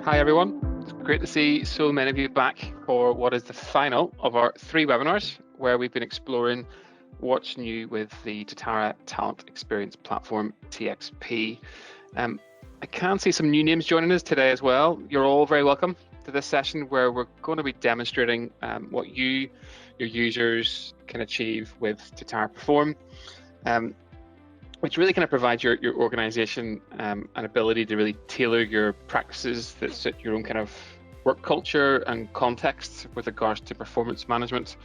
Hi everyone, it's great to see so many of you back for what is the final of our 3 webinars where we've been exploring what's new with the Totara Talent Experience Platform, TXP. I can see some new names joining us today as well. You're all very welcome to this session where we're going to be demonstrating what your users can achieve with Totara Perform, which really kind of provides your organization an ability to really tailor your practices that suit your own kind of work culture and context with regards to performance management.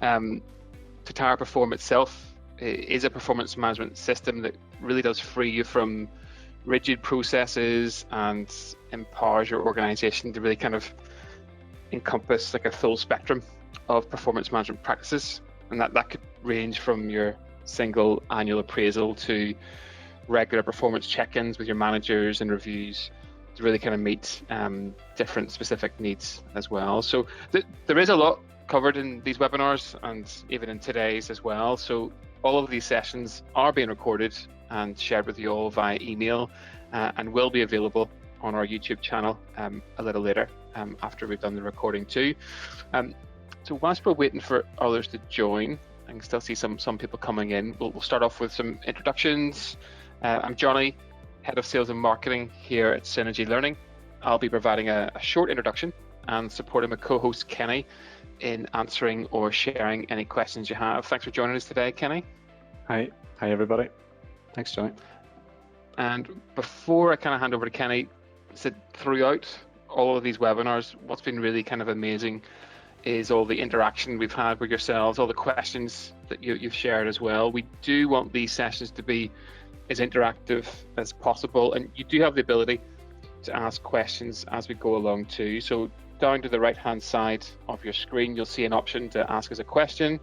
Totara Perform itself is a performance management system that really does free you from rigid processes and empowers your organization to really kind of encompass like a full spectrum of performance management practices. And that could range from your single annual appraisal to regular performance check-ins with your managers and reviews to really kind of meet different specific needs as well. So there is a lot covered in these webinars and even in today's as well. So all of these sessions are being recorded and shared with you all via email and will be available on our YouTube channel a little later after we've done the recording too. So whilst we're waiting for others to join, I can still see some people coming in. We'll start off with some introductions. I'm Johnny, Head of Sales and Marketing here at Synergy Learning. I'll be providing a short introduction and supporting my co-host Kenny in answering or sharing any questions you have. Thanks for joining us today, Kenny. Hi everybody. Thanks, Johnny. And before I kind of hand over to Kenny, throughout all of these webinars, what's been really kind of amazing is all the interaction we've had with yourselves, all the questions that you've shared as well. We do want these sessions to be as interactive as possible, and you do have the ability to ask questions as we go along too. So down to the right hand side of your screen, you'll see an option to ask us a question.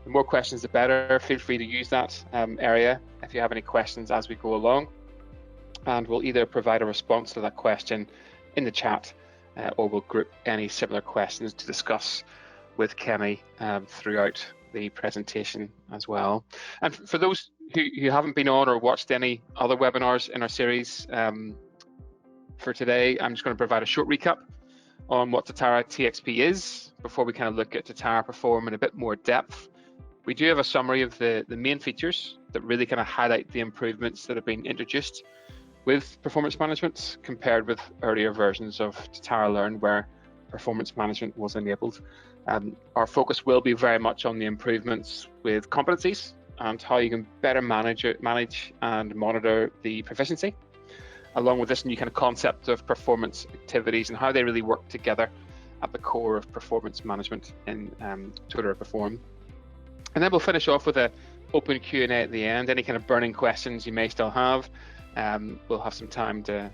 The more questions, the better. Feel free to use that area if you have any questions as we go along, and we'll either provide a response to that question in the chat or we'll group any similar questions to discuss with Kenny throughout the presentation as well. And for those who haven't been on or watched any other webinars in our series, for today, I'm just going to provide a short recap on what Totara TXP is before we kind of look at Totara Perform in a bit more depth. We do have a summary of the main features that really kind of highlight the improvements that have been introduced with performance management compared with earlier versions of Totara Learn where performance management was enabled. Our focus will be very much on the improvements with competencies and how you can better manage and monitor the proficiency, along with this new kind of concept of performance activities and how they really work together at the core of performance management in Totara Perform. And then we'll finish off with an open Q&A at the end, any kind of burning questions you may still have. We'll have some time to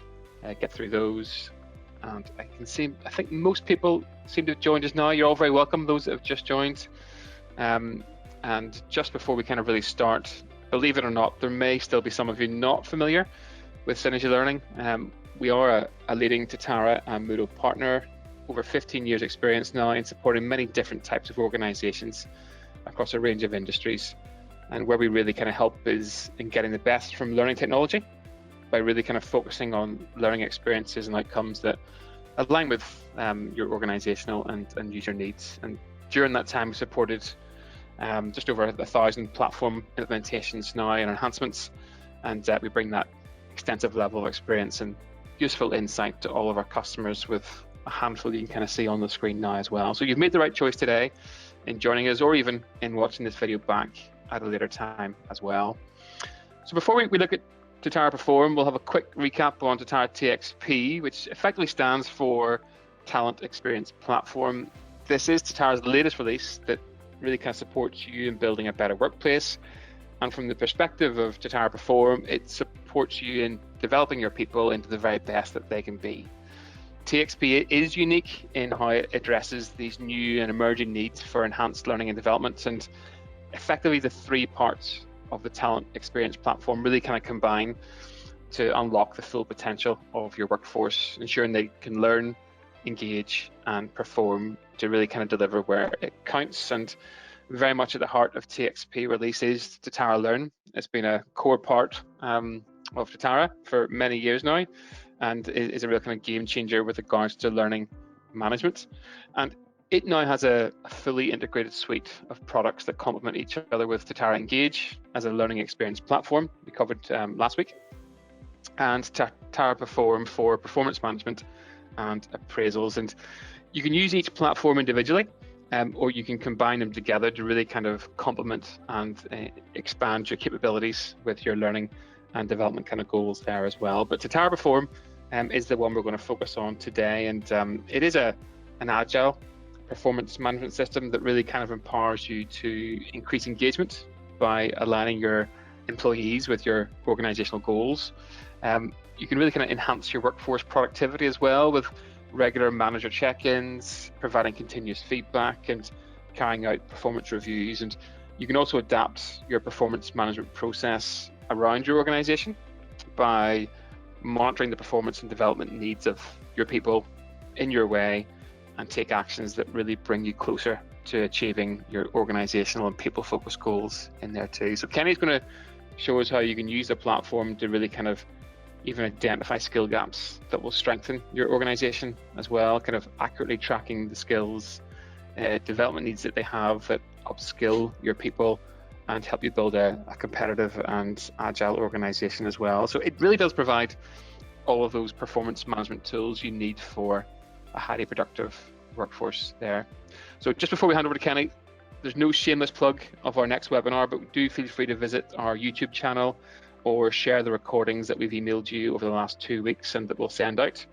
get through those. And I think most people seem to have joined us now. You're all very welcome, those that have just joined. And just before we kind of really start, believe it or not, there may still be some of you not familiar with Synergy Learning. We are a leading Totara and Moodle partner, over 15 years experience now in supporting many different types of organizations across a range of industries. And where we really kind of help is in getting the best from learning technology by really kind of focusing on learning experiences and outcomes that align with your organizational and user needs. And during that time, we supported just over 1,000 platform implementations now and enhancements. And we bring that extensive level of experience and useful insight to all of our customers with a handful you can kind of see on the screen now as well. So you've made the right choice today in joining us or even in watching this video back at a later time as well. So before we look at Totara Perform, we'll have a quick recap on Totara TXP, which effectively stands for Talent Experience Platform. This is Totara's latest release that really kind of supports you in building a better workplace. And from the perspective of Totara Perform, it supports you in developing your people into the very best that they can be. TXP is unique in how it addresses these new and emerging needs for enhanced learning and development, and effectively the 3 parts of the Talent Experience Platform really kind of combine to unlock the full potential of your workforce, ensuring they can learn, engage and perform to really kind of deliver where it counts. And very much at the heart of TXP release is Totara Learn. It's been a core part of Totara for many years now, and is a real kind of game changer with regards to learning management. And it now has a fully integrated suite of products that complement each other, with Totara Engage as a learning experience platform we covered last week, and Totara Perform for performance management and appraisals. And you can use each platform individually, or you can combine them together to really kind of complement and expand your capabilities with your learning and development kind of goals there as well. But Totara Perform is the one we're going to focus on today, and it is an agile performance management system that really kind of empowers you to increase engagement by aligning your employees with your organizational goals. You can really kind of enhance your workforce productivity as well, with regular manager check-ins, providing continuous feedback, and carrying out performance reviews. And you can also adapt your performance management process around your organization by monitoring the performance and development needs of your people in your way, and take actions that really bring you closer to achieving your organizational and people-focused goals in there too. So Kenny's going to show us how you can use the platform to really kind of even identify skill gaps that will strengthen your organization as well, kind of accurately tracking the skills, development needs that they have that upskill your people and help you build a competitive and agile organization as well. So it really does provide all of those performance management tools you need for a highly productive workforce there. So just before we hand over to Kenny, there's no shameless plug of our next webinar, but do feel free to visit our YouTube channel or share the recordings that we've emailed you over the last 2 weeks and that we'll send out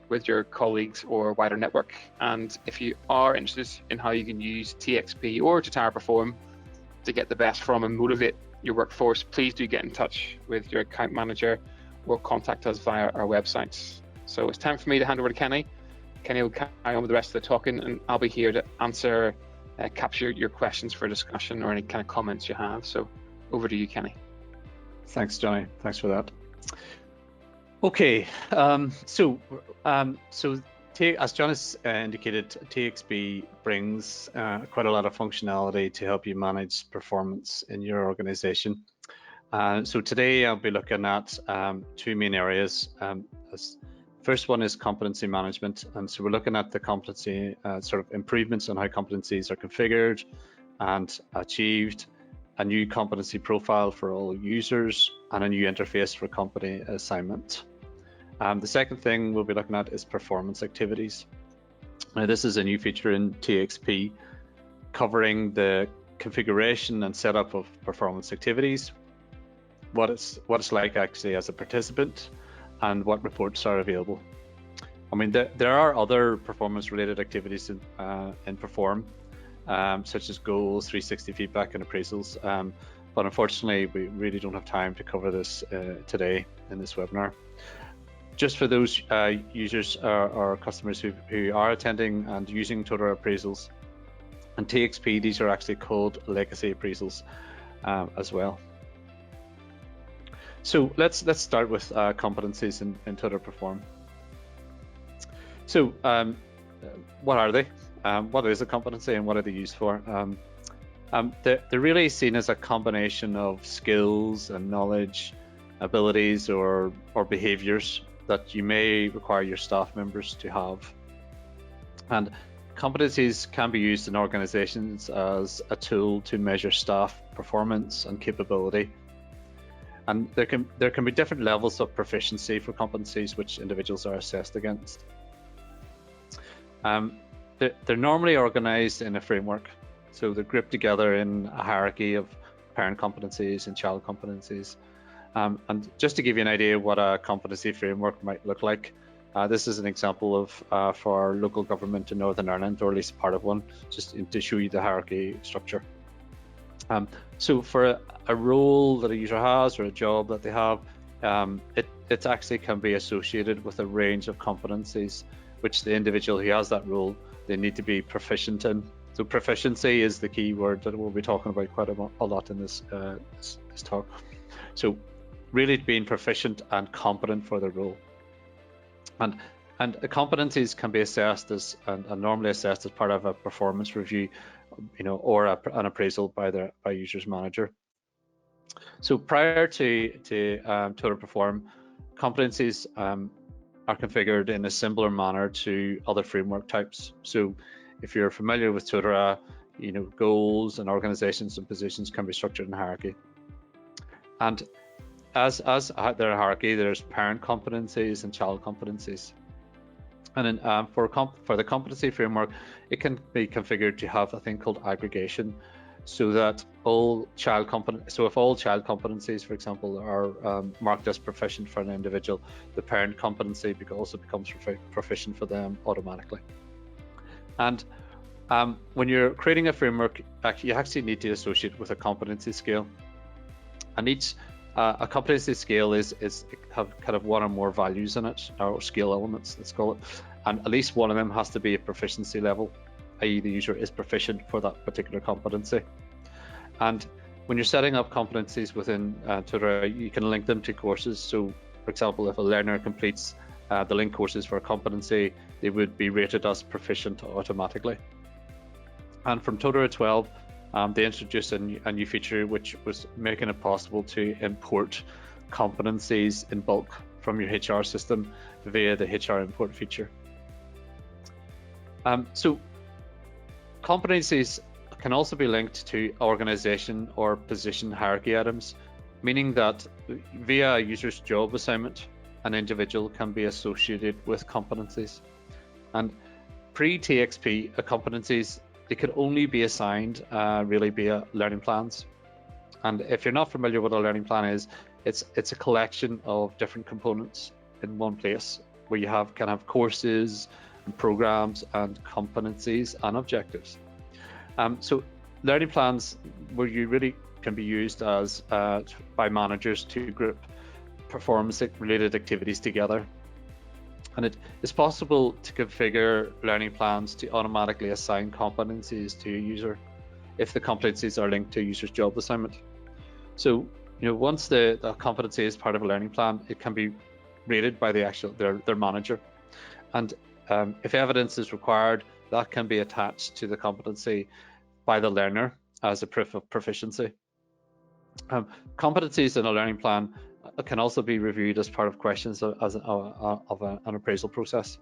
with your colleagues or wider network. And if you are interested in how you can use TXP or Totara Perform to get the best from and motivate your workforce, please do get in touch with your account manager or contact us via our website. So it's time for me to hand over to Kenny. Kenny will carry on with the rest of the talking, and I'll be here to capture your questions for discussion or any kind of comments you have. So over to you, Kenny. Thanks, Johnny. Thanks for that. Okay, so as John has indicated, TXP brings quite a lot of functionality to help you manage performance in your organization. So today I'll be looking at 2 main areas. First one is competency management, and so we're looking at the competency sort of improvements on how competencies are configured and achieved, a new competency profile for all users, and a new interface for company assignment. The second thing we'll be looking at is performance activities. Now, this is a new feature in TXP covering the configuration and setup of performance activities, what it's like actually as a participant, and what reports are available. I mean, there are other performance-related activities in Perform, such as goals, 360 feedback, and appraisals. But unfortunately, we really don't have time to cover this today in this webinar. Just for those users or customers who are attending and using Totara appraisals and TXP, these are actually called legacy appraisals as well. So let's start with competencies in Totara Perform. So what are they? What is a competency and what are they used for? They're really seen as a combination of skills and knowledge, abilities or behaviors that you may require your staff members to have. And competencies can be used in organizations as a tool to measure staff performance and capability. And there can be different levels of proficiency for competencies which individuals are assessed against. They're normally organized in a framework. So they're grouped together in a hierarchy of parent competencies and child competencies. And just to give you an idea what a competency framework might look like, this is an example of for our local government in Northern Ireland, or at least part of one, just to show you the hierarchy structure. So for a role that a user has or a job that they have, it actually can be associated with a range of competencies which the individual who has that role, they need to be proficient in. So proficiency is the key word that we'll be talking about quite a lot in this talk. So really being proficient and competent for the role. And competencies can be assessed as and normally assessed as part of a performance review, or an appraisal by user's manager. So prior to Totara Perform, competencies are configured in a similar manner to other framework types. So if you're familiar with Totara, goals and organizations and positions can be structured in hierarchy. And as their hierarchy, there's parent competencies and child competencies. And then for the competency framework, it can be configured to have a thing called aggregation, so that if all child competencies, for example, are marked as proficient for an individual, the parent competency also becomes proficient for them automatically. And when you're creating a framework, you actually need to associate with a competency scale. And a competency scale have kind of one or more values in it, or scale elements, let's call it, and at least one of them has to be a proficiency level, i.e. the user is proficient for that particular competency. And when you're setting up competencies within Totara, you can link them to courses. So for example, if a learner completes the link courses for a competency, they would be rated as proficient automatically. And from Totara 12, they introduced a new feature which was making it possible to import competencies in bulk from your HR system via the HR import feature. So competencies can also be linked to organization or position hierarchy items, meaning that via a user's job assignment, an individual can be associated with competencies. And pre-TXP competencies, they could only be assigned really via learning plans. And if you're not familiar with what a learning plan is, it's a collection of different components in one place, where you can have courses and programs and competencies and objectives. So learning plans, where you really can be used as by managers to group performance-related activities together. And it is possible to configure learning plans to automatically assign competencies to a user if the competencies are linked to a user's job assignment. So, once the competency is part of a learning plan, it can be rated by their manager. And if evidence is required, that can be attached to the competency by the learner as a proof of proficiency. Competencies in a learning plan can also be reviewed as part of questions of an appraisal process.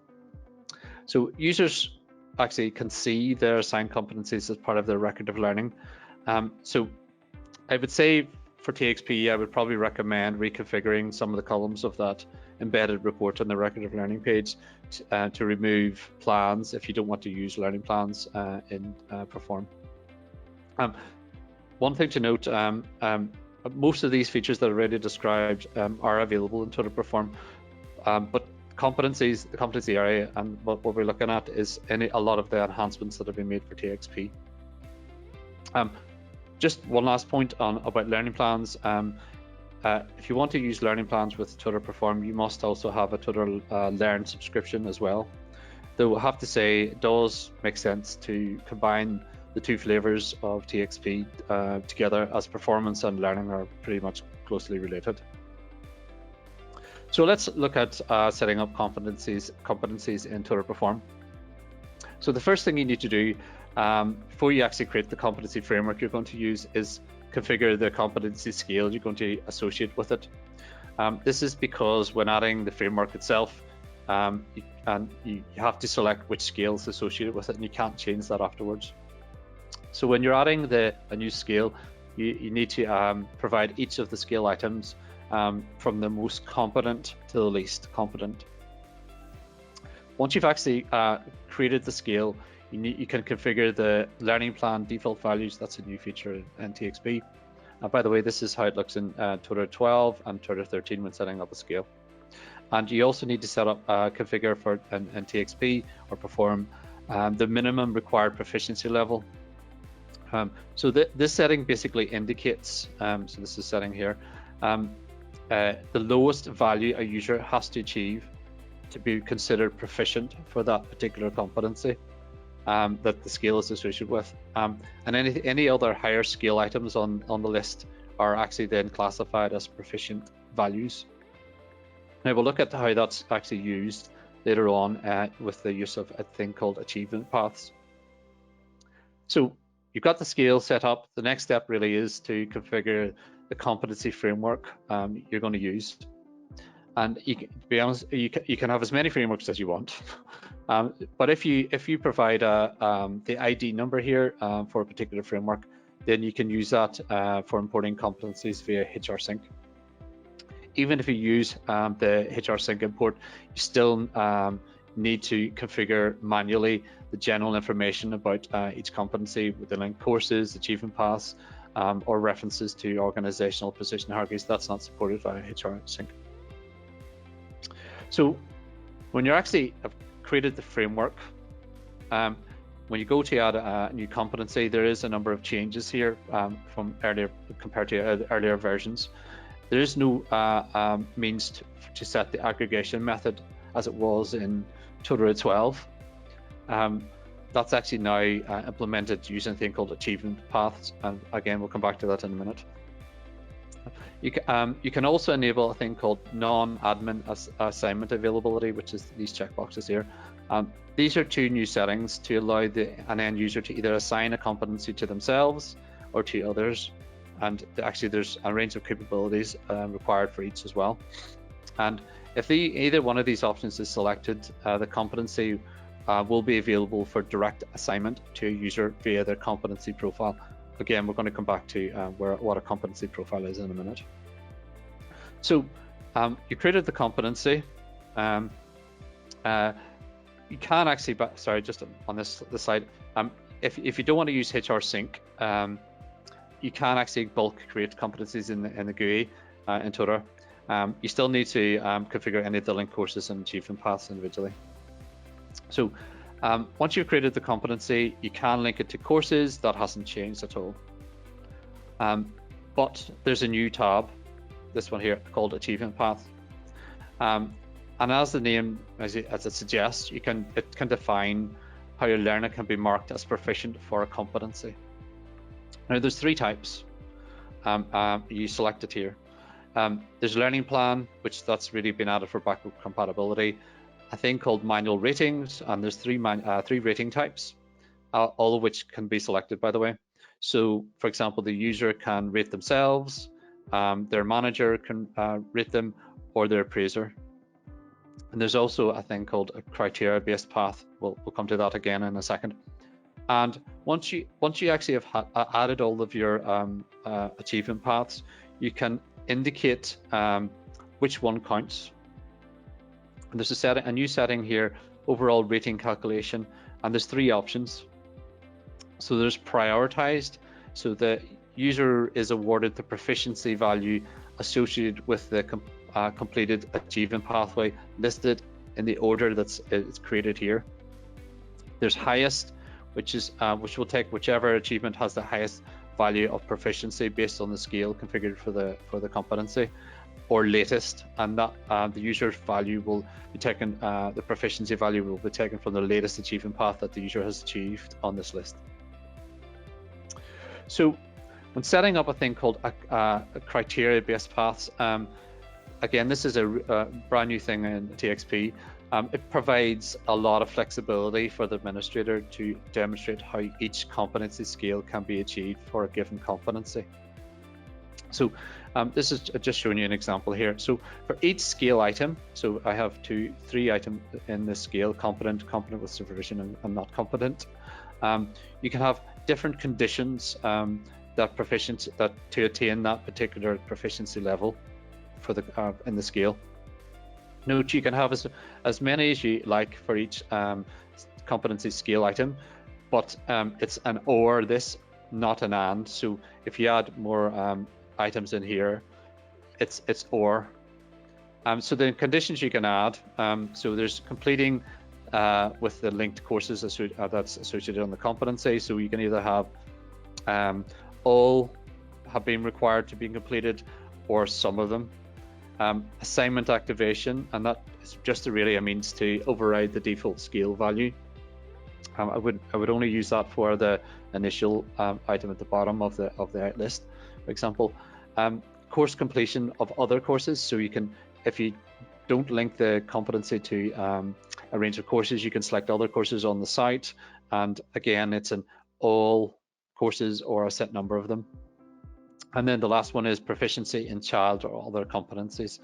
So users actually can see their assigned competencies as part of their record of learning. So I would say for TXP, I would probably recommend reconfiguring some of the columns of that embedded report on the record of learning page to remove plans if you don't want to use learning plans in Perform. One thing to note, most of these features that are already described are available in Totara Perform, but competencies, the competency area, and what we're looking at is a lot of the enhancements that have been made for TXP. Just one last point about learning plans. If you want to use learning plans with Totara Perform, you must also have a Totara Learn subscription as well. Though I have to say, it does make sense to combine the two flavors of TXP together, as performance and learning are pretty much closely related. So let's look at setting up competencies in Totara Perform. So the first thing you need to do before you actually create the competency framework you're going to use is configure the competency scale you're going to associate with it. This is because when adding the framework itself, you have to select which scale is associated with it, and you can't change that afterwards. So when you're adding a new scale, you need to provide each of the scale items from the most competent to the least competent. Once you've actually created the scale, you can configure the learning plan default values. That's a new feature in TXP. By the way, this is how it looks in Totara 12 and Totara 13 when setting up a scale. And you also need to set up configure for in TXP or Perform the minimum required proficiency level. So this setting basically indicates, so this is setting here, the lowest value a user has to achieve to be considered proficient for that particular competency that the scale is associated with. And any other higher scale items on the list are actually then classified as proficient values. Now we'll look at how that's actually used later on with the use of a thing called achievement paths. So you've got the scale set up. The next step really is to configure the competency framework you're going to use. And to be honest, you can have as many frameworks as you want. But if you provide the ID number here for a particular framework, then you can use that for importing competencies via HR Sync. Even if you use the HR Sync import, you still need to configure manually the general information about each competency with the linked courses, achievement paths, or references to organizational position hierarchies. That's not supported by HR Sync. So when you actually have created the framework, when you go to add a new competency, there is a number of changes here from earlier compared to earlier versions. There is no means to set the aggregation method as it was in Totara 12. That's actually now implemented using a thing called achievement paths, and again we'll come back to that in a minute. You can also enable a thing called non-admin assignment availability, which is these checkboxes here. These are two new settings to allow an end user to either assign a competency to themselves or to others, and actually there's a range of capabilities required for each as well. And if either one of these options is selected, the competency will be available for direct assignment to a user via their competency profile. Again, we're going to come back to what a competency profile is in a minute. So you created the competency. You can actually, sorry, just on this side, if you don't want to use HR Sync, you can actually bulk create competencies in the GUI in Totara. You still need to configure any of the linked courses and achievement paths individually. So once you've created the competency, you can link it to courses. That hasn't changed at all. But there's a new tab, this one here, called Achievement Path. And as the name, as it suggests, it can define how your learner can be marked as proficient for a competency. Now there's three types. You select it here. There's learning plan, which that's really been added for backward compatibility. A thing called manual ratings, and there's three rating types, all of which can be selected, by the way. So, for example, the user can rate themselves, their manager can rate them, or their appraiser. And there's also a thing called a criteria-based path. We'll come to that again in a second. And once you actually have added all of your achievement paths, you can indicate which one counts. And there's a new setting here, overall rating calculation, and there's three options. So there's prioritized, so the user is awarded the proficiency value associated with the completed achievement pathway listed in the order it's created here. There's highest, which will take whichever achievement has the highest value of proficiency based on the scale configured for the competency, or latest, and that the user's value will be taken, the proficiency value will be taken from the latest achievement path that the user has achieved on this list. So when setting up a thing called a criteria-based paths, again, this is a brand new thing in TXP. It provides a lot of flexibility for the administrator to demonstrate how each competency scale can be achieved for a given competency. So this is just showing you an example here. So for each scale item, so I have three items in this scale: competent, competent with supervision, and not competent. You can have different conditions that to attain that particular proficiency level for the in the scale. Note you can have as many as you like for each competency scale item, but it's an or this, not an and. So if you add more items in here, it's or. So the conditions you can add, so there's completing with the linked courses that's associated on the competency. So you can either have all have been required to be completed, or some of them. Assignment activation, and that is just really a means to override the default scale value. I would only use that for the initial item at the bottom of the out list, for example. Course completion of other courses, so you can, if you don't link the competency to a range of courses, you can select other courses on the site, and again it's an all courses or a set number of them. And then the last one is proficiency in child or other competencies,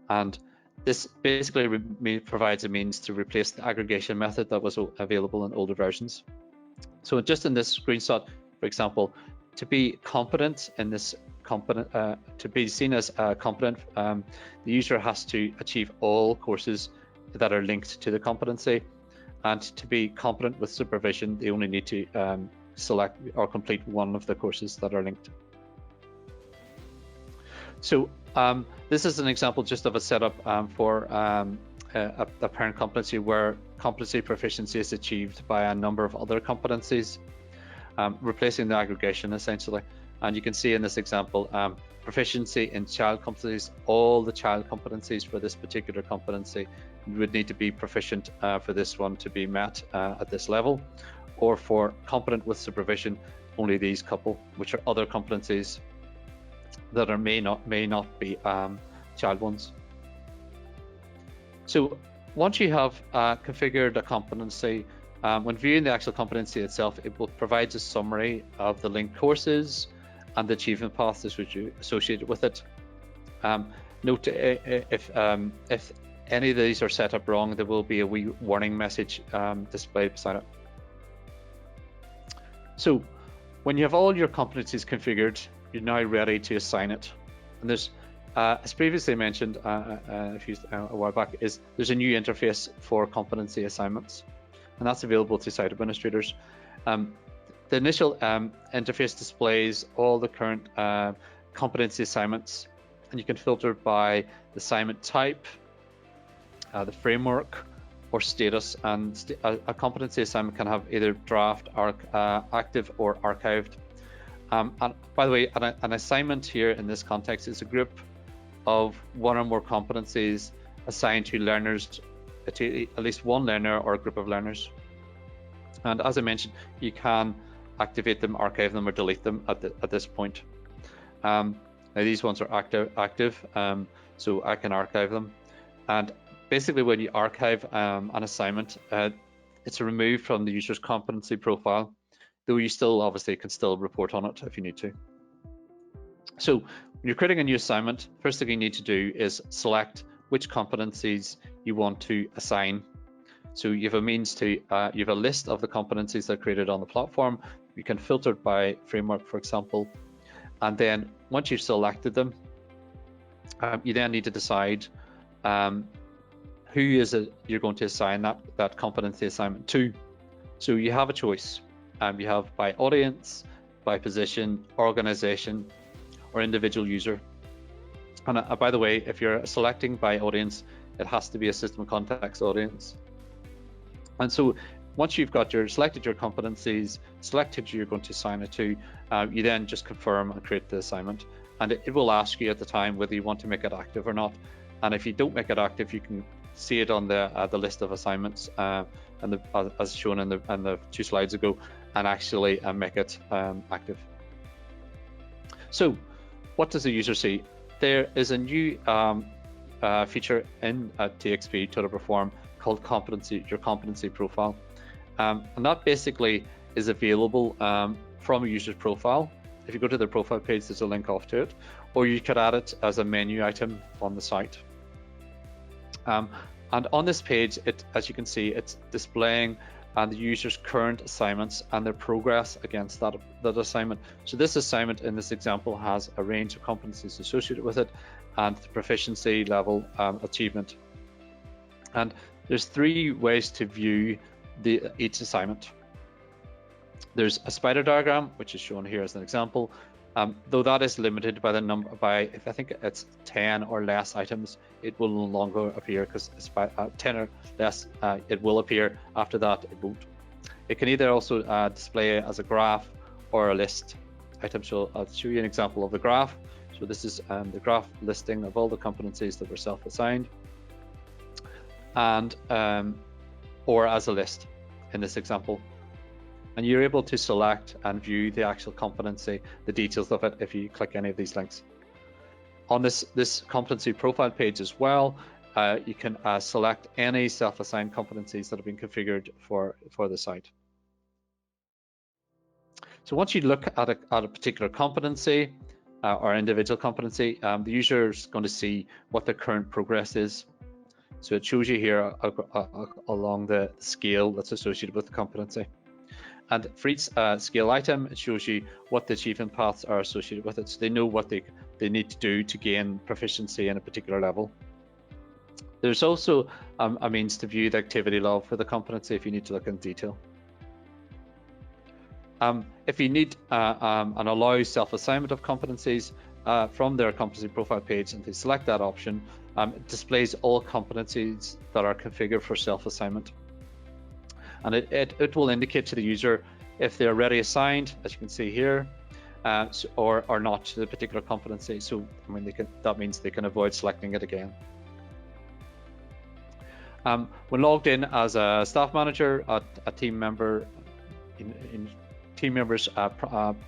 and This basically provides a means to replace the aggregation method that was available in older versions. So just in this screenshot, for example, to be competent in this to be seen as competent, the user has to achieve all courses that are linked to the competency, and to be competent with supervision, they only need to select or complete one of the courses that are linked. So this is an example just of a setup for a parent competency where competency proficiency is achieved by a number of other competencies, replacing the aggregation essentially. And you can see in this example, proficiency in child competencies, all the child competencies for this particular competency, you would need to be proficient for this one to be met at this level, or for competent with supervision, only these couple, which are other competencies that are may not be child ones. So once you have configured a competency, when viewing the actual competency itself, it will provide a summary of the linked courses and the achievement paths associated with it. Note if any of these are set up wrong, there will be a wee warning message displayed beside it. So when you have all your competencies configured, you're now ready to assign it. And there's, as previously mentioned a while back, there's a new interface for competency assignments, and that's available to site administrators. The initial interface displays all the current competency assignments, and you can filter by the assignment type, the framework, or status. And a competency assignment can have either draft, active, or archived. And by the way, an assignment here in this context is a group of one or more competencies assigned to learners, to at least one learner or a group of learners. And as I mentioned, you can activate them, archive them, or delete them at this point. Now these ones are active, so I can archive them. And basically, when you archive an assignment, it's removed from the user's competency profile, though you still obviously can still report on it if you need to. So when you're creating a new assignment, first thing you need to do is select which competencies you want to assign. So you have a means to, you have a list of the competencies that are created on the platform. You can filter by framework, for example. And then once you've selected them, you then need to decide who is it you're going to assign that competency assignment to. So you have a choice. You have by audience, by position, organization, or individual user. And by the way, if you're selecting by audience, it has to be a system context audience. And so once you've got selected your competencies, selected who you're going to assign it to, you then just confirm and create the assignment. And it will ask you at the time whether you want to make it active or not. And if you don't make it active, you can see it on the list of assignments as shown in the 2 slides ago, and actually make it active. So what does the user see? There is a new feature in TXP, Totara Perform, called your competency profile. And that basically is available from a user's profile. If you go to their profile page, there's a link off to it, or you could add it as a menu item on the site. And on this page, as you can see, it's displaying the user's current assignments and their progress against that assignment. So this assignment in this example has a range of competencies associated with it and the proficiency level achievement. And there's 3 ways to view each assignment. There's a spider diagram, which is shown here as an example, though that is limited by the number, if I think it's 10 or less items, it will no longer appear, because 10 or less, it will appear. After that, it won't. It can either also display as a graph or a list item. So I'll show you an example of the graph. So this is the graph listing of all the competencies that were self-assigned, and or as a list in this example. And you're able to select and view the actual competency, the details of it, if you click any of these links. On this competency profile page as well, you can select any self-assigned competencies that have been configured for the site. So once you look at a particular competency or individual competency, the user is going to see what the current progress is. So it shows you here along the scale that's associated with the competency. And for each scale item, it shows you what the achievement paths are associated with it, so they know what they need to do to gain proficiency in a particular level. There's also a means to view the activity log for the competency if you need to look in detail. If you need an allow self-assignment of competencies from their competency profile page, and they select that option, it displays all competencies that are configured for self-assignment. And it will indicate to the user if they're already assigned, as you can see here, or not to the particular competency. So I mean, that means they can avoid selecting it again. When logged in as a staff manager, a team member in team members'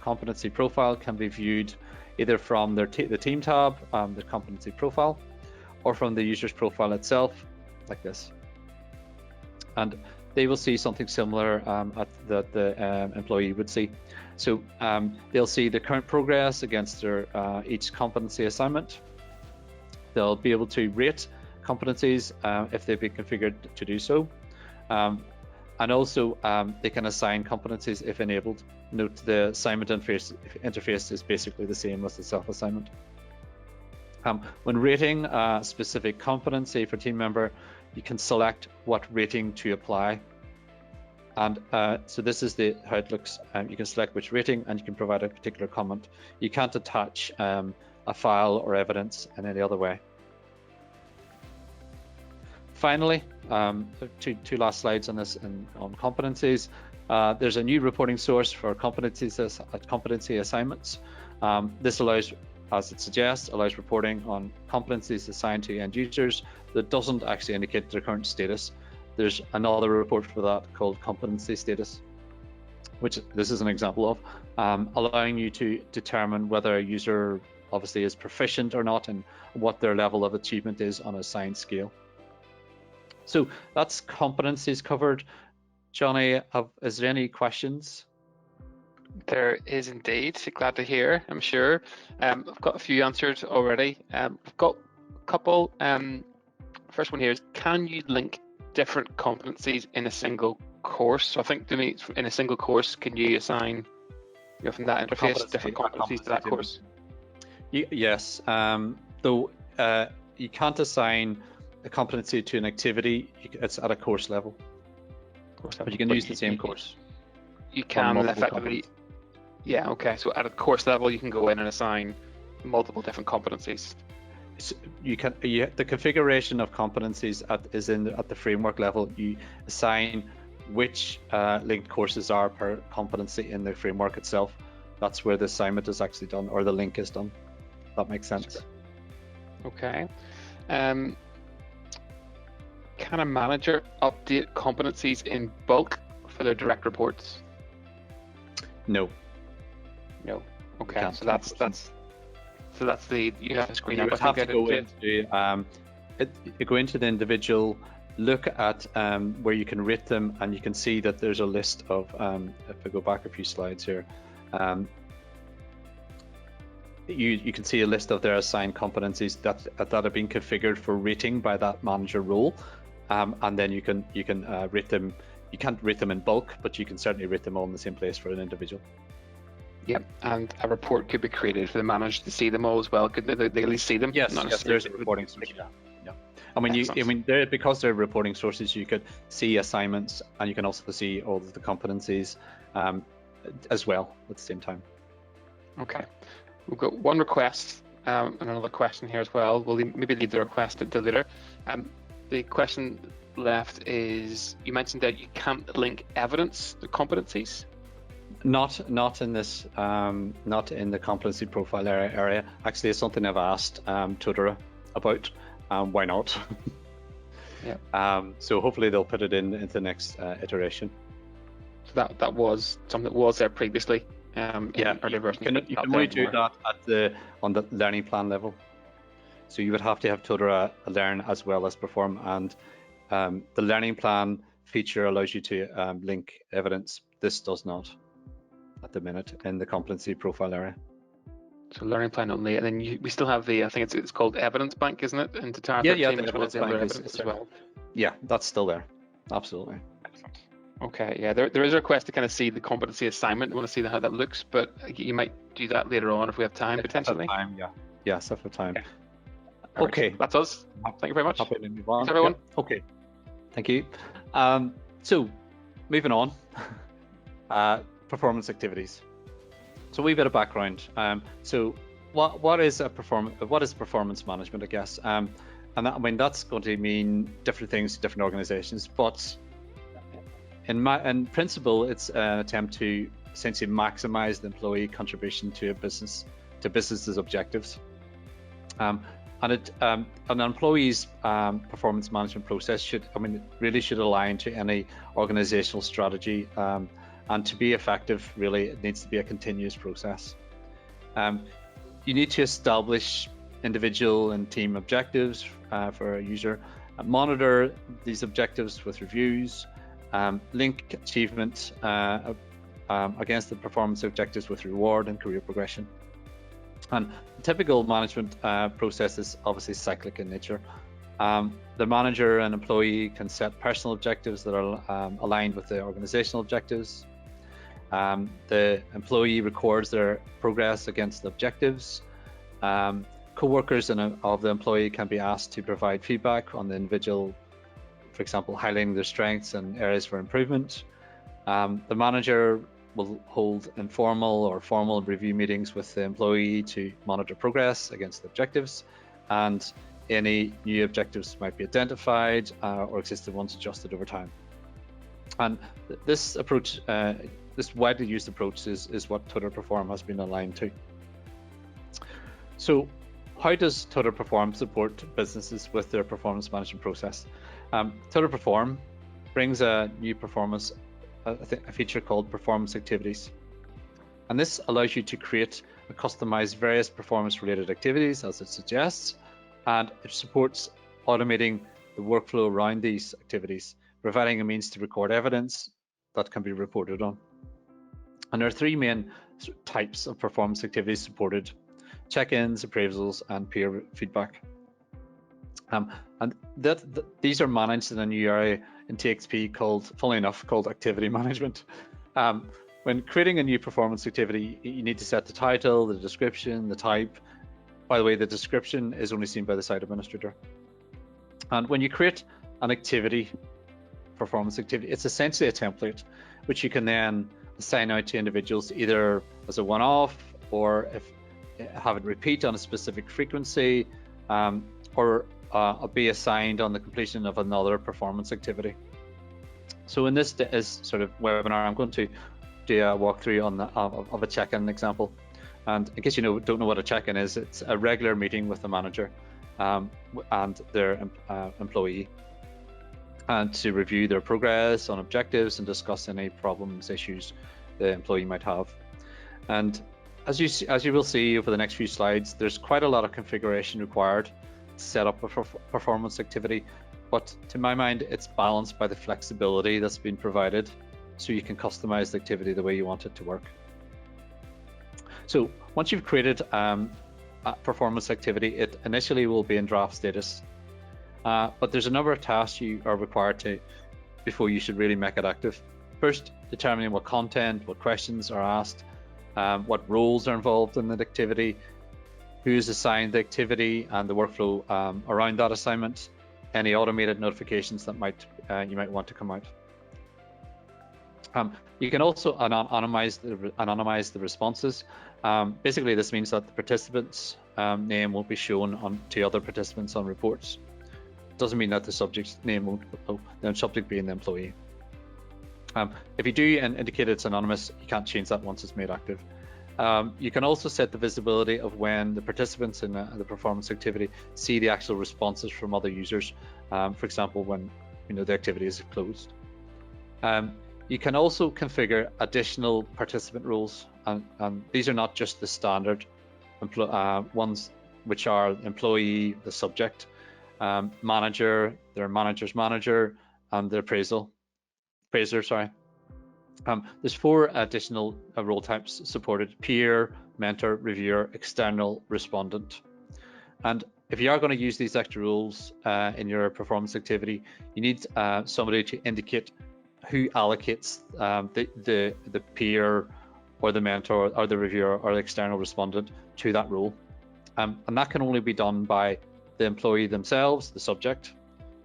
competency profile can be viewed either from the team tab, the competency profile, or from the user's profile itself, like this. And they will see something similar that the employee would see. So they'll see the current progress against their each competency assignment. They'll be able to rate competencies if they've been configured to do so. And also they can assign competencies if enabled. Note the assignment interface is basically the same as the self-assignment. When rating a specific competency for team member, you can select what rating to apply. And so this is how it looks. You can select which rating, and you can provide a particular comment. You can't attach a file or evidence in any other way. Finally, two last slides on this on competencies. There's a new reporting source for competency assignments. This allows, as it suggests, reporting on competencies assigned to end users that doesn't actually indicate their current status. There's another report for that called competency status, which this is an example of, allowing you to determine whether a user obviously is proficient or not and what their level of achievement is on a assigned scale. So that's competencies covered. Johnny, is there any questions? There is indeed. Glad to hear, I'm sure. I've got a few answered already. I've got a couple. First one here is, can you link different competencies in a single course? So I think to me, in a single course, can you assign from that interface different competencies to that course? Yes, though you can't assign a competency to an activity. It's at a course level. But you can use the same course. You can effectively, yeah, okay. So at a course level, you can go in and assign multiple different competencies. So you can, the configuration of competencies is at the framework level. You assign which linked courses are per competency in the framework itself. That's where the assignment is actually done, or the link is done. That makes sense. Okay. Can a manager update competencies in bulk for their direct reports? No. No. Okay. So that's the, you have to screen up. You have to go into the individual, look at where you can rate them, and you can see that there's a list of, if I go back a few slides here, you can see a list of their assigned competencies that have been configured for rating by that manager role. And then you can rate them. You can't rate them in bulk, but you can certainly rate them all in the same place for an individual. Yep, and a report could be created for the manager to see them all as well. Could they at least see them? Yes, there's a reporting source. Yeah. Because they're reporting sources, you could see assignments, and you can also see all of the competencies as well at the same time. Okay, we've got one request and another question here as well. We'll maybe leave the request until later. The question left is, you mentioned that you can't link evidence to competencies. Not in this, not in the competency profile area. Actually, it's something I've asked Totara about. Why not? Yeah. So hopefully they'll put it into the next iteration. So that was something that was there previously. Yeah, earlier version. You can only do that on the learning plan level. So you would have to have Totara learn as well as perform, and the learning plan feature allows you to link evidence. This does not at the minute in the competency profile area. So learning plan only, and then we still have the, I think it's called evidence bank, isn't it? In Totara Yeah, 13, the which holds evidence the other bank evidence as well. yeah, that's still there. Absolutely. Excellent. Okay, yeah, there is a request to kind of see the competency assignment. I want to see how that looks, but you might do that later on if we have time, potentially. Time, yeah. Yes, if we have time. Okay. Okay. That's us. Thank you very much. Happy to move on. Thanks, everyone. Yep. Okay. Thank you. So, moving on. Performance activities. So, a wee bit of background. So, what is performance management? I guess. And that, I mean, that's going to mean different things to different organizations, but in principle, it's an attempt to essentially maximize the employee contribution to business's objectives. And an employee's performance management process really should align to any organizational strategy, and to be effective, really, it needs to be a continuous process. You need to establish individual and team objectives for a user, monitor these objectives with reviews, link achievement against the performance objectives with reward and career progression. And the typical management process is obviously cyclic in nature. The manager and employee can set personal objectives that are aligned with the organizational objectives. The employee records their progress against the objectives. Co-workers of the employee can be asked to provide feedback on the individual, for example, highlighting their strengths and areas for improvement. The manager will hold informal or formal review meetings with the employee to monitor progress against the objectives, and any new objectives might be identified or existing ones adjusted over time. And this approach, this widely used approach, is what Totara Perform has been aligned to. So, how does Totara Perform support businesses with their performance management process? Totara Perform brings a new performance, a feature called Performance Activities. And this allows you to create and customize various performance-related activities, as it suggests, and it supports automating the workflow around these activities, providing a means to record evidence that can be reported on. And there are three main types of performance activities supported: check-ins, appraisals, and peer feedback. And these are managed in a new area in TXP funnily enough, called activity management. When creating a new performance activity, you need to set the title, the description, the type. By the way, the description is only seen by the site administrator. And when you create an performance activity, it's essentially a template which you can then assign out to individuals, either as a one-off, or have it repeat on a specific frequency, or be assigned on the completion of another performance activity. So in this sort of webinar, I'm going to do a walkthrough of a check-in example. And in case you don't know what a check-in is, it's a regular meeting with the manager and their employee, and to review their progress on objectives and discuss any problems, issues the employee might have. And as you will see over the next few slides, there's quite a lot of configuration required to set up a performance activity, but to my mind, it's balanced by the flexibility that's been provided, so you can customize the activity the way you want it to work. So once you've created a performance activity, it initially will be in draft status, but there's a number of tasks you are required to before you should really make it active. First, determining what content, what questions are asked, what roles are involved in the activity, who is assigned the activity, and the workflow around that assignment, any automated notifications that you might want to come out. You can also anonymize the responses. Basically, this means that the participant's name won't be shown to other participants on reports. Doesn't mean that the subject's name won't, the subject being the employee. If you do indicate it's anonymous, you can't change that once it's made active. You can also set the visibility of when the participants in the performance activity see the actual responses from other users. For example, when the activity is closed. You can also configure additional participant roles, and these are not just the standard ones, which are employee, the subject, manager, their manager's manager, and the appraiser. There's 4 additional role types supported: peer, mentor, reviewer, external, respondent. And if you are going to use these extra roles in your performance activity, you need somebody to indicate who allocates the peer or the mentor or the reviewer or the external respondent to that role. And that can only be done by the employee themselves, the subject.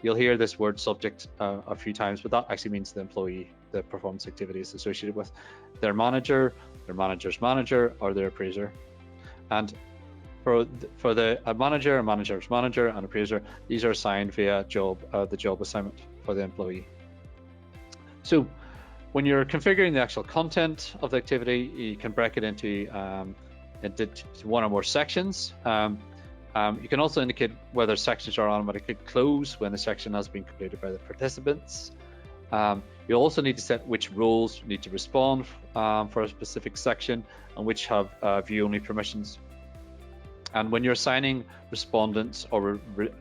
You'll hear this word subject a few times, but that actually means the employee the performance activity is associated with, their manager, their manager's manager, or their appraiser. And for the manager, a manager's manager, and appraiser, these are assigned via the job assignment for the employee. So when you're configuring the actual content of the activity, you can break it into one or more sections. You can also indicate whether sections are automatically closed when the section has been completed by the participants. You also need to set which roles need to respond for a specific section and which have view-only permissions. And when you're assigning respondents or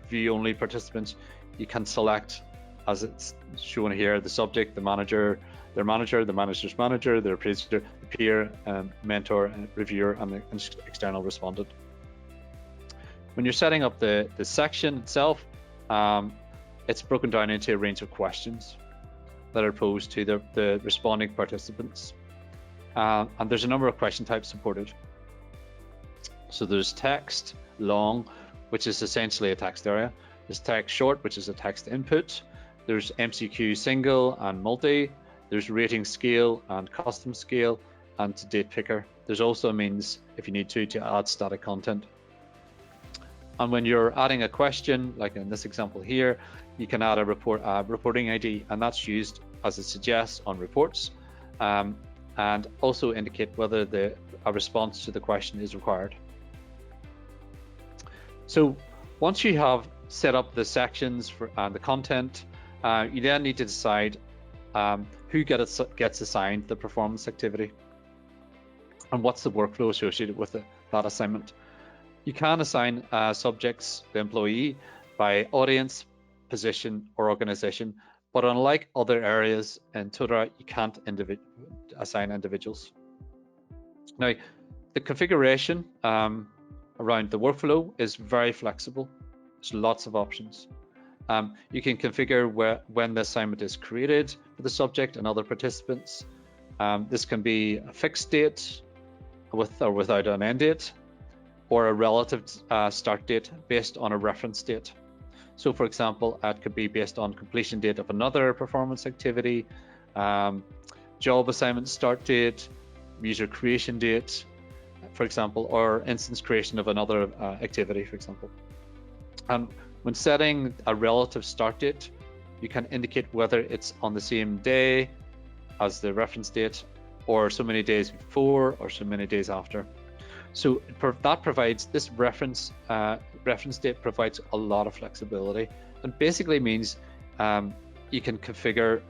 view-only participants, you can select, as it's shown here, the subject, the manager, their manager, the manager's manager, their appraiser, the peer, mentor, reviewer, and the external respondent. When you're setting up the section itself, it's broken down into a range of questions that are posed to the responding participants. And there's a number of question types supported. So there's text, long, which is essentially a text area. There's text short, which is a text input. There's MCQ single and multi. There's rating scale and custom scale, and to date picker. There's also a means, if you need to add static content. And when you're adding a question, like in this example here, you can add a reporting ID, and that's used as it suggests on reports, and also indicate whether a response to the question is required. So once you have set up the sections and the content, you then need to decide who gets assigned the performance activity and what's the workflow associated with that assignment. You can assign subjects, the employee, by audience, position, or organization, but unlike other areas in Totara, you can't assign individuals. Now, the configuration around the workflow is very flexible. There's lots of options. You can configure when the assignment is created for the subject and other participants. This can be a fixed date with or without an end date, or a relative start date based on a reference date. So for example, it could be based on completion date of another performance activity, job assignment start date, user creation date, for example, or instance creation of another activity, for example. And when setting a relative start date, you can indicate whether it's on the same day as the reference date, or so many days before, or so many days after. So that provides, this reference date provides a lot of flexibility, and basically means you can configure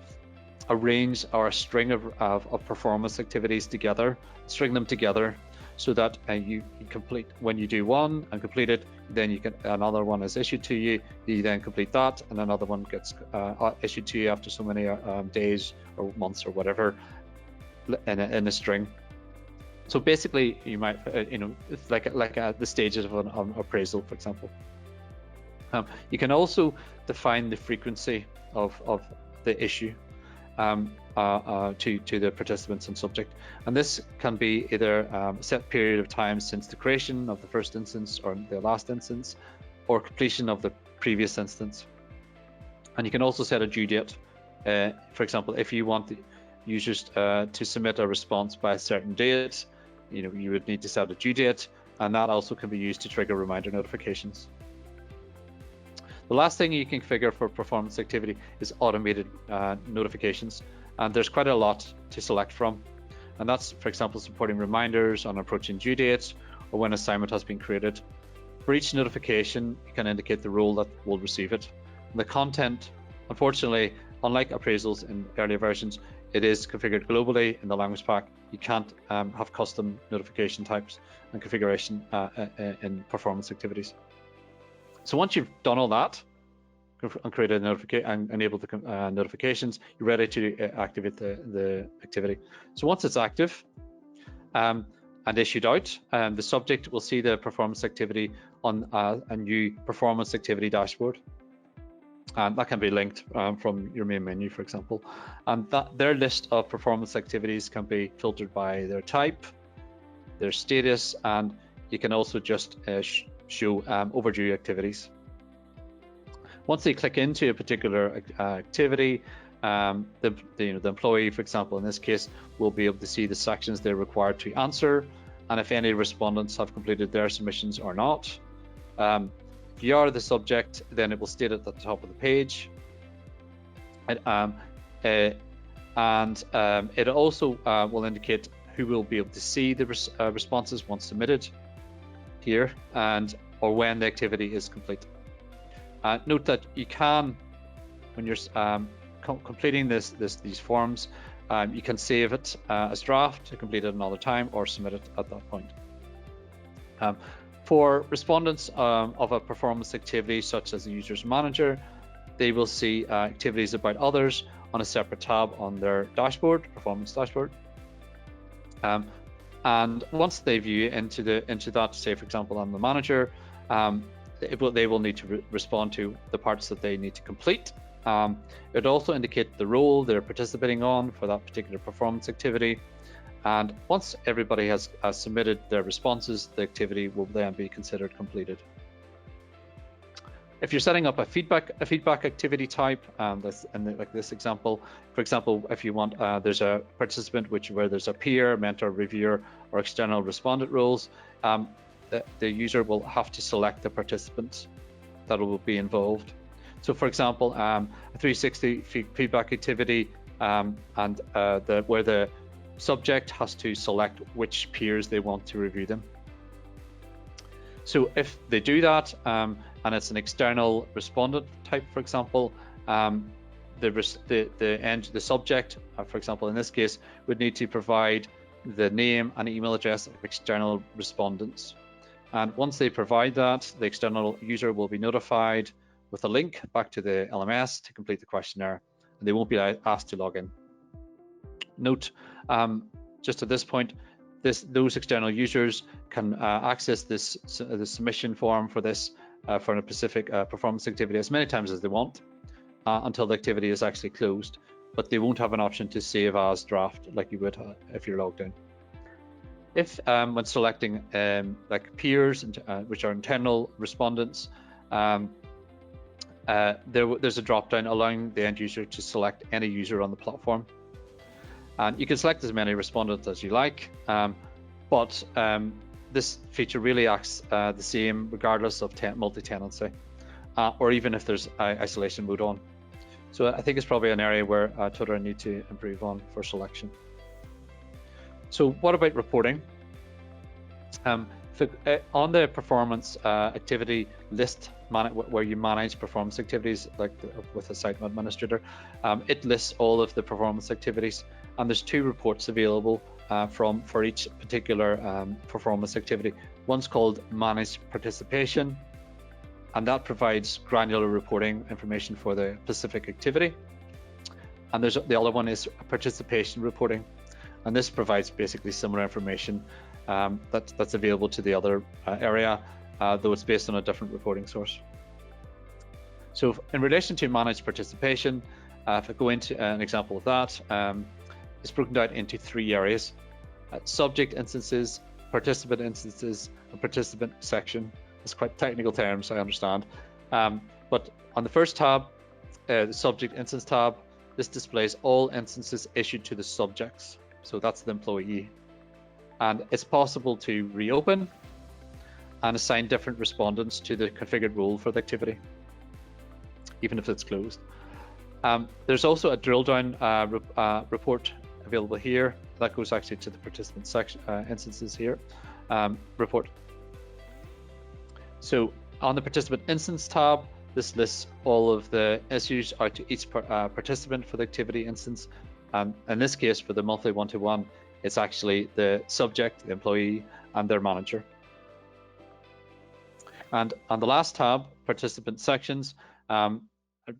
a range or a string of performance activities together, string them together, so that you complete, when you do one and complete it, then another one is issued to you, you then complete that, and another one gets issued to you after so many days or months or whatever in a string. So basically, you might, it's like the stages of an appraisal, for example. You can also define the frequency of the issue to the participants and subject, and this can be either a set period of time since the creation of the first instance or the last instance, or completion of the previous instance. And you can also set a due date. For example, if you want the users to submit a response by a certain date, you would need to set a due date, and that also can be used to trigger reminder notifications. The last thing you can configure for performance activity is automated notifications, and there's quite a lot to select from. And that's, for example, supporting reminders on approaching due dates or when assignment has been created. For each notification, you can indicate the role that will receive it. And the content, unfortunately, unlike appraisals in earlier versions, it is configured globally in the language pack. You can't have custom notification types and configuration in performance activities. So once you've done all that, and create a notification and enable the notifications, you're ready to activate the activity. So once it's active and issued out, the subject will see the performance activity on a new performance activity dashboard. And that can be linked from your main menu, for example. And their list of performance activities can be filtered by their type, their status, and you can also just show overdue activities. Once they click into a particular activity, the employee, for example, in this case, will be able to see the sections they're required to answer, and if any respondents have completed their submissions or not. If you are the subject, then it will state at the top of the page. It also will indicate who will be able to see the responses once submitted here, or when the activity is complete. Note that you can, when you're completing these forms, you can save it as draft to complete it another time or submit it at that point. For respondents of a performance activity such as the user's manager, they will see activities about others on a separate tab on their dashboard, performance dashboard. And once they view into that, say for example I'm the manager, they will need to respond to the parts that they need to complete. It also indicate the role they're participating on for that particular performance activity. And once everybody has submitted their responses, the activity will then be considered completed. If you're setting up a feedback activity type, like this example, for example, if you want, there's a participant where there's a peer, mentor, reviewer, or external respondent roles, the user will have to select the participant that will be involved. So for example, a 360 feedback activity, where the subject has to select which peers they want to review them. So if they do that, and it's an external respondent type, for example, the subject, for example, in this case, would need to provide the name and email address of external respondents. And once they provide that, the external user will be notified with a link back to the LMS to complete the questionnaire, and they won't be asked to log in. Note, just at this point, those external users can access the submission form for this for a specific performance activity as many times as they want until the activity is actually closed, but they won't have an option to save as draft like you would if you're logged in. If when selecting like peers, which are internal respondents, there's a drop-down allowing the end user to select any user on the platform. And you can select as many respondents as you like, but this feature really acts the same regardless of multi-tenancy, or even if there's isolation mode on. So I think it's probably an area where Totara need to improve on for selection. So what about reporting? On the performance activity list, where you manage performance activities, like with a site administrator, it lists all of the performance activities, and there's 2 reports available for each particular performance activity. One's called Managed Participation, and that provides granular reporting information for the specific activity. And the other one is Participation Reporting, and this provides basically similar information that's available to the other area, though it's based on a different reporting source. So in relation to Managed Participation, if I go into an example of that, it's broken down into 3 areas: subject instances, participant instances, and participant section. It's quite technical terms, I understand. But on the first tab, the subject instance tab, this displays all instances issued to the subjects. So that's the employee. And it's possible to reopen and assign different respondents to the configured role for the activity, even if it's closed. There's also a drill down report available here that goes actually to the participant section instances here report. So on the participant instance tab, this lists all of the issues out to each participant for the activity instance. In this case, for the monthly one-to-one, it's actually the subject, the employee, and their manager. And on the last tab, participant sections,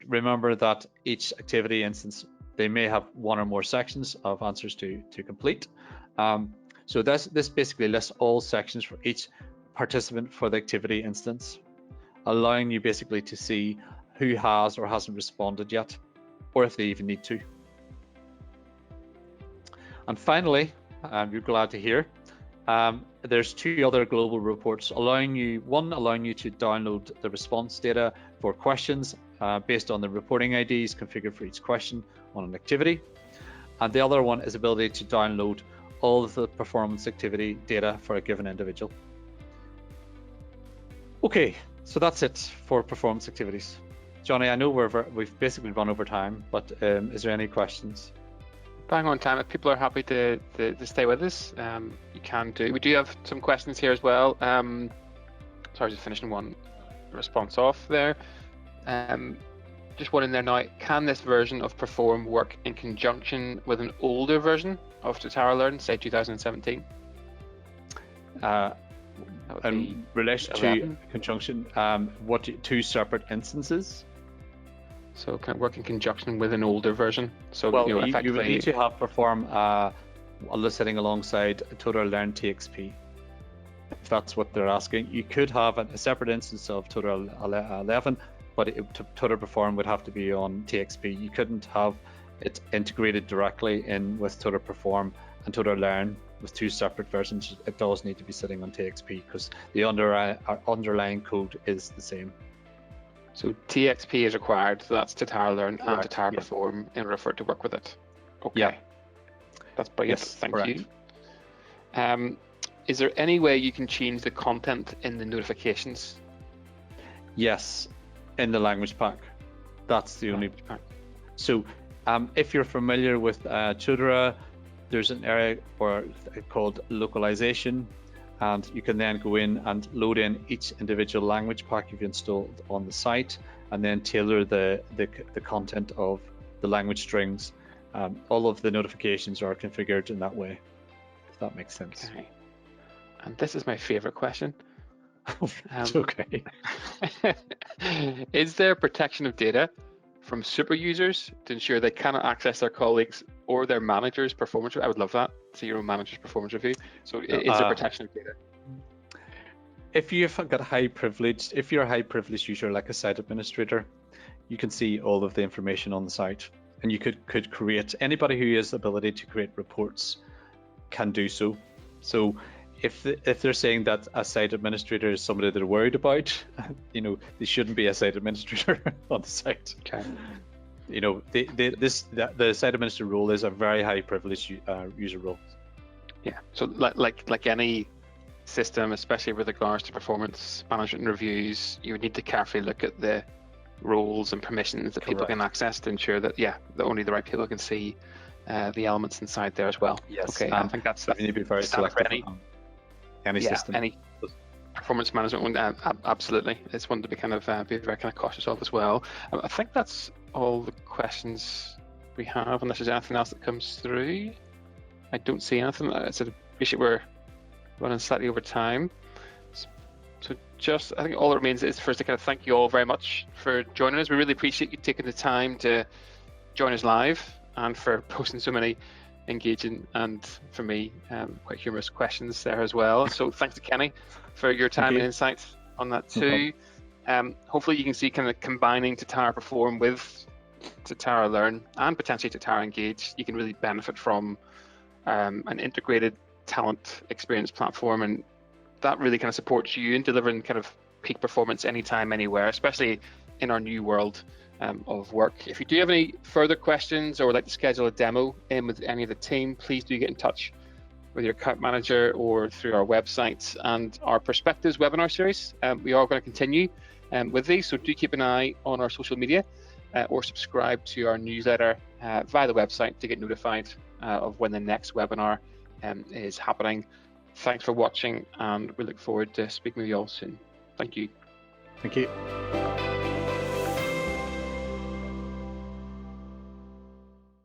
remember that each activity instance, they may have one or more sections of answers to complete. So this basically lists all sections for each participant for the activity instance, allowing you basically to see who has or hasn't responded yet, or if they even need to. And finally, you're glad to hear, there's two other global reports allowing you to download the response data for questions based on the reporting IDs configured for each question on an activity. And the other one is ability to download all of the performance activity data for a given individual. Okay, so that's it for performance activities. Johnny, I know we've basically run over time, but is there any questions? Bang on time. If people are happy to stay with us, you can do. We do have some questions here as well. Sorry, just finishing one response off there. Just one in there now. Can this version of Perform work in conjunction with an older version of Totara Learn, say 2017? In relation to conjunction, two separate instances? So can it work in conjunction with an older version? So well, you would need to have Perform sitting alongside Totara Learn TXP. If that's what they're asking, you could have a separate instance of Totara 11, but Totara Perform would have to be on TXP. You couldn't have it integrated directly in with Totara Perform and Totara Learn with two separate versions. It does need to be sitting on TXP because the underlying code is the same. So TXP is required, so that's Totara Learn and Correct, Totara Perform in order for it to work with it. Okay. Yeah. That's brilliant. Yes, Thank correct. you. Is there any way you can change the content in the notifications? Yes, in the language pack. That's the only pack. So if you're familiar with Totara, there's an area called localization, and you can then go in and load in each individual language pack you've installed on the site, and then tailor the content of the language strings. All of the notifications are configured in that way, if that makes sense. Okay. And this is my favorite question. It's okay. Is there protection of data from super users to ensure they cannot access their colleagues or their manager's performance review? I would love that, see your own manager's performance review. So is there protection of data? If you've got if you're a high privileged user like a site administrator, you can see all of the information on the site, and you could create, anybody who has the ability to create reports can do so. So if they're saying that a site administrator is somebody they're worried about, they shouldn't be a site administrator on the site. Okay. The site administrator role is a very high privileged user role. Yeah. So like any system, especially with regards to performance management and reviews, you would need to carefully look at the roles and permissions that people can access to ensure that only the right people can see the elements inside there as well. Yes. Okay. I think that's you need to be very selective. Any system. Any performance management one, absolutely. It's one to be be very cautious of as well. I think that's all the questions we have, unless there's anything else that comes through. I don't see anything. I appreciate we're running slightly over time. So I think all that remains is for us to thank you all very much for joining us. We really appreciate you taking the time to join us live and for posting so many engaging and, for me, quite humorous questions there as well. So thanks to Kenny for your time and insights on that too. Hopefully you can see combining Totara Perform with Totara Learn and potentially Totara Engage, you can really benefit from an integrated talent experience platform, and that really supports you in delivering peak performance anytime, anywhere, especially in our new world of work. If you do have any further questions or would like to schedule a demo in with any of the team, please do get in touch with your account manager or through our website and our Perspectives webinar series. We are going to continue with these, so do keep an eye on our social media or subscribe to our newsletter via the website to get notified of when the next webinar is happening. Thanks for watching, and we look forward to speaking with you all soon. Thank you. Thank you.